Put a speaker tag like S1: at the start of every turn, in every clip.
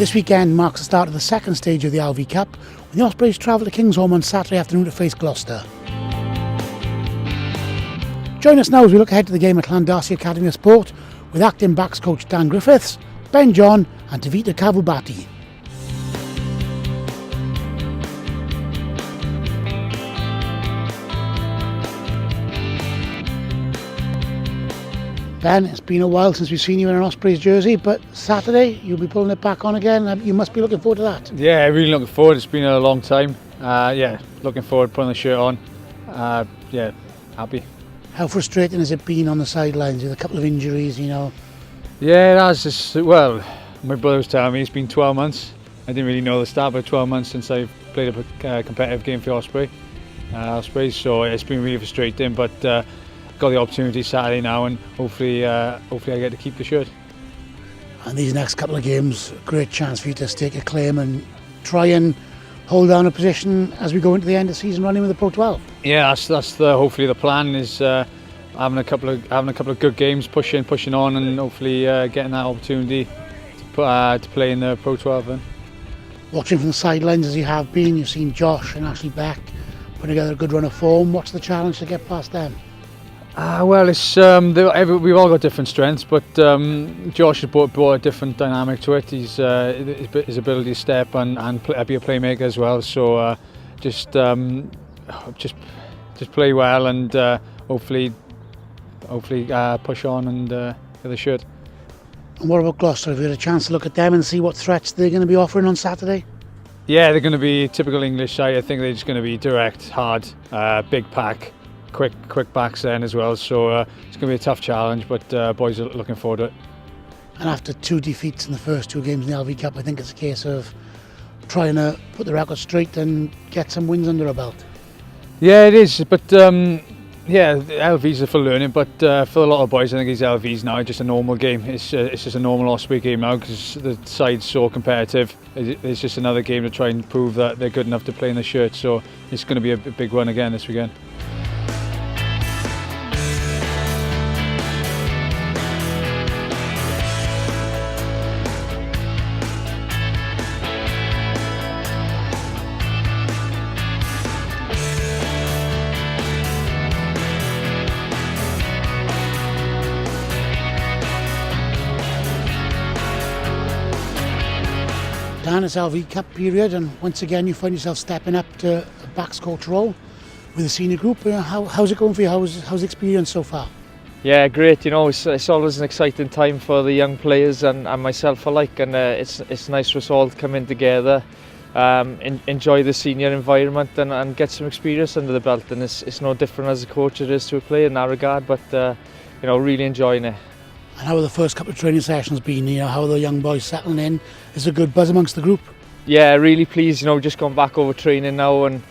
S1: This weekend marks the start of the second stage of the LV Cup, when the Ospreys travel to Kingsholm on Saturday afternoon to face Gloucester. Join us now as we look ahead to the game at Llandarcy Academy of Sport with acting Backs Coach Dan Griffiths, Ben John and Tevita Cavubati. Ben, it's been a while since we've seen you in an Ospreys jersey, but Saturday you'll be pulling it back on again. You must be looking forward to that.
S2: Yeah, really looking forward. It's been a long time. Looking forward to putting the shirt on. Happy. How
S1: frustrating has it been on the sidelines with a couple of injuries, you know?
S2: Yeah, it has. My brother was telling me it's been 12 months. I didn't really know the start, but 12 months since I've played a competitive game for Ospreys, so it's been really frustrating, but got the opportunity Saturday now, and hopefully I get to keep the shirt.
S1: And these next couple of games, great chance for you to stake a claim and try and hold down a position as we go into the end of the season running with the Pro 12.
S2: Yeah, that's hopefully the plan is having a couple of good games, pushing on, and hopefully getting that opportunity to play in the Pro 12. Then.
S1: Watching from the sidelines as you have been, you've seen Josh and Ashley Beck put together a good run of form. What's the challenge to get past them?
S2: It's we've all got different strengths, but Josh has brought a different dynamic to it. His ability to step and be a playmaker as well. So just play well and hopefully push on and get the shirt.
S1: And what about Gloucester? Have you had a chance to look at them and see what threats they're going to be offering on Saturday?
S2: Yeah, they're going to be typical English side. I think they're just going to be direct, hard, big pack. Quick backs then as well, so it's going to be a tough challenge, but boys are looking forward to it.
S1: And after 2 defeats in the first 2 games in the LV Cup, I think it's a case of trying to put the record straight and get some wins under a belt.
S2: Yeah, it is, but LVs are for learning, but for a lot of boys I think these LVs now are just a normal game. It's just a normal Osprey game now because the side's so competitive. It's just another game to try and prove that they're good enough to play in the shirt, so it's going to be a big run again this weekend.
S1: Dan, it's LV Cup period, and once again you find yourself stepping up to a Backs coach role with the senior group. How's it going for you? How's the experience so far?
S3: Yeah, great. You know, it's always an exciting time for the young players and myself alike, and it's nice for us all to come in together, enjoy the senior environment and get some experience under the belt. And it's no different as a coach it is to a player in that regard, but really enjoying it.
S1: And how have the first couple of training sessions been? How are the young boys settling in? Is there a good buzz amongst the group?
S3: Yeah, really pleased. Just gone back over training now, and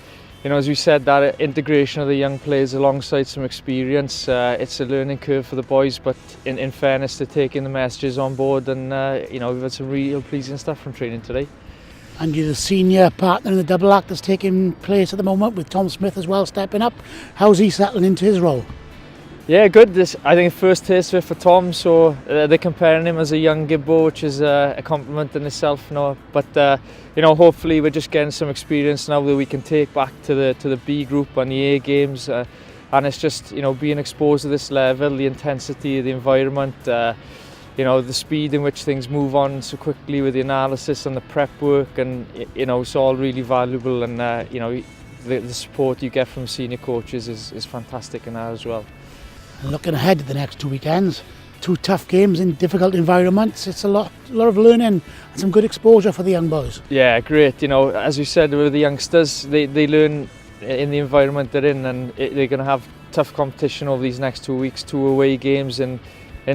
S3: as we said, that integration of the young players alongside some experience, it's a learning curve for the boys. But in fairness, they're taking the messages on board, and we've had some real pleasing stuff from training today.
S1: And you're the senior partner in the double act that's taking place at the moment with Tom Smith as well stepping up. How's he settling into his role?
S3: Yeah, good. I think first taste of it for Tom, so they're comparing him as a young Gibbo, which is a compliment in itself. But hopefully we're just getting some experience now that we can take back to the B group and the A games, and it's just being exposed to this level, the intensity of the environment, the speed in which things move on so quickly with the analysis and the prep work, and it's all really valuable, and the support you get from senior coaches is fantastic in that as well.
S1: And looking ahead to the next 2 weekends, 2 tough games in difficult environments. It's a lot of learning and some good exposure for the young boys.
S3: Yeah, great. As we said with the youngsters, they learn in the environment they're in, and they're going to have tough competition over these next 2 weeks. 2 away games in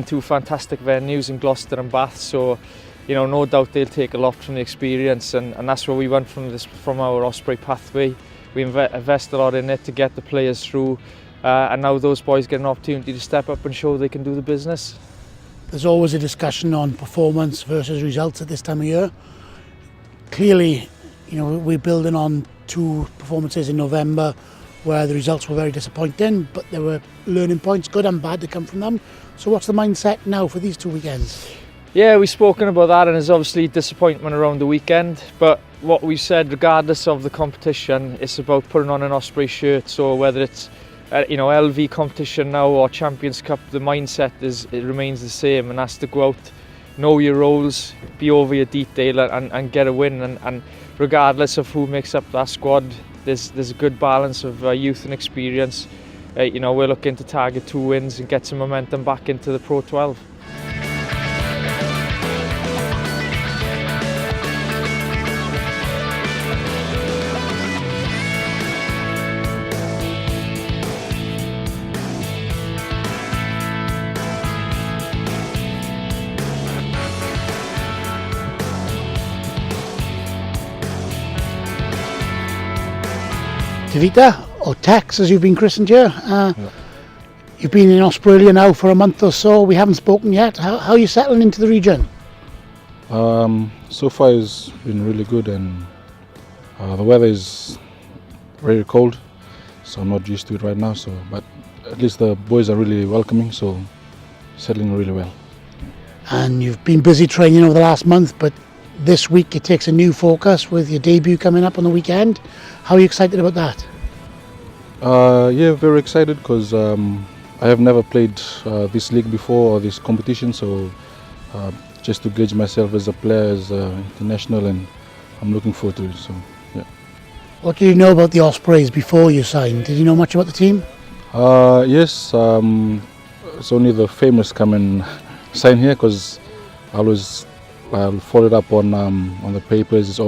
S3: 2 fantastic venues in Gloucester and Bath. So, no doubt they'll take a lot from the experience, and that's where we went from our Osprey pathway. We invest a lot in it to get the players through. And now those boys get an opportunity to step up and show they can do the business.
S1: There's always a discussion on performance versus results at this time of year. Clearly, we're building on 2 performances in November where the results were very disappointing, but there were learning points, good and bad, to come from them. So what's the mindset now for these 2 weekends?
S3: Yeah, we've spoken about that, and there's obviously disappointment around the weekend, but what we said, regardless of the competition, it's about putting on an Osprey shirt. So whether it's LV competition now or Champions Cup, the mindset it remains the same, and that's to go out, know your roles, be over your detail, and get a win. And regardless of who makes up that squad, there's a good balance of youth and experience. We're looking to target 2 wins and get some momentum back into the Pro 12.
S1: Tevita, or Tex as you've been christened here, you've been in Australia now for a month or so. We haven't spoken yet. How are you settling into the region?
S4: So far it's been really good, and the weather is very cold, so I'm not used to it right now. But at least the boys are really welcoming, so settling really well.
S1: And you've been busy training over the last month, but this week it takes a new focus with your debut coming up on the weekend. How are you excited about that?
S4: Yeah, very excited because I have never played this league before or this competition, so just to gauge myself as a player, as international, and I'm looking forward to it. So yeah.
S1: What did you know about the Ospreys before you signed? Did you know much about the team?
S4: Yes, it's only the famous come and sign here, because I'll follow it up on the papers.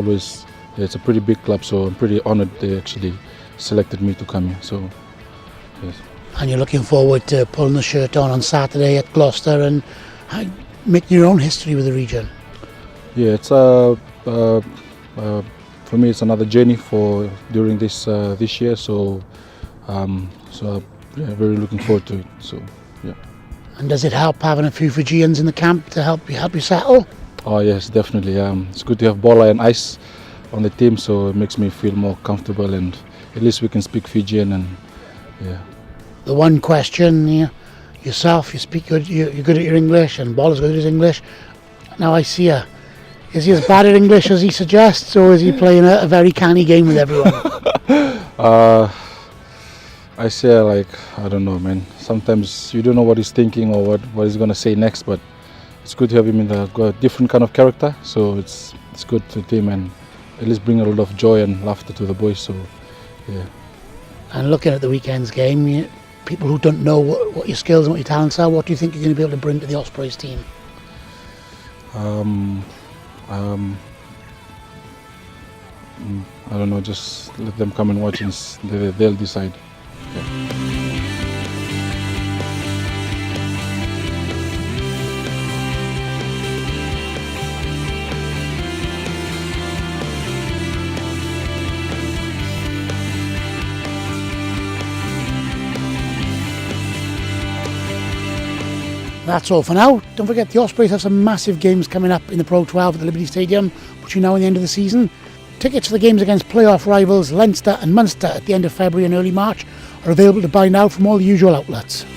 S4: It's a pretty big club, so I'm pretty honoured they actually selected me to come here. So yes.
S1: And you're looking forward to pulling the shirt on Saturday at Gloucester and making your own history with the region.
S4: Yeah, it's for me it's another journey during this year. So yeah, very looking forward to it. So yeah.
S1: And does it help having a few Fijians in the camp to help you settle?
S4: Oh yes, definitely. It's good to have Bola and Ice on the team, so it makes me feel more comfortable, and at least we can speak Fijian. And yeah.
S1: The one question, yourself, you speak good, you're good at your English, and Bola's good at his English. Now I see is he as bad at English as he suggests, or is he playing a very canny game with everyone?
S4: I say, I don't know, man. Sometimes you don't know what he's thinking or what he's gonna say next, but it's good to have him in a different kind of character. So it's good to the team, and at least bring a lot of joy and laughter to the boys. So yeah.
S1: And looking at the weekend's game, people who don't know what your skills and what your talents are, what do you think you're going to be able to bring to the Ospreys team?
S4: I don't know, just let them come and watch, and they'll decide. Yeah.
S1: That's all for now. Don't forget the Ospreys have some massive games coming up in the Pro 12 at the Liberty Stadium between now and the end of the season. Tickets for the games against playoff rivals Leinster and Munster at the end of February and early March are available to buy now from all the usual outlets.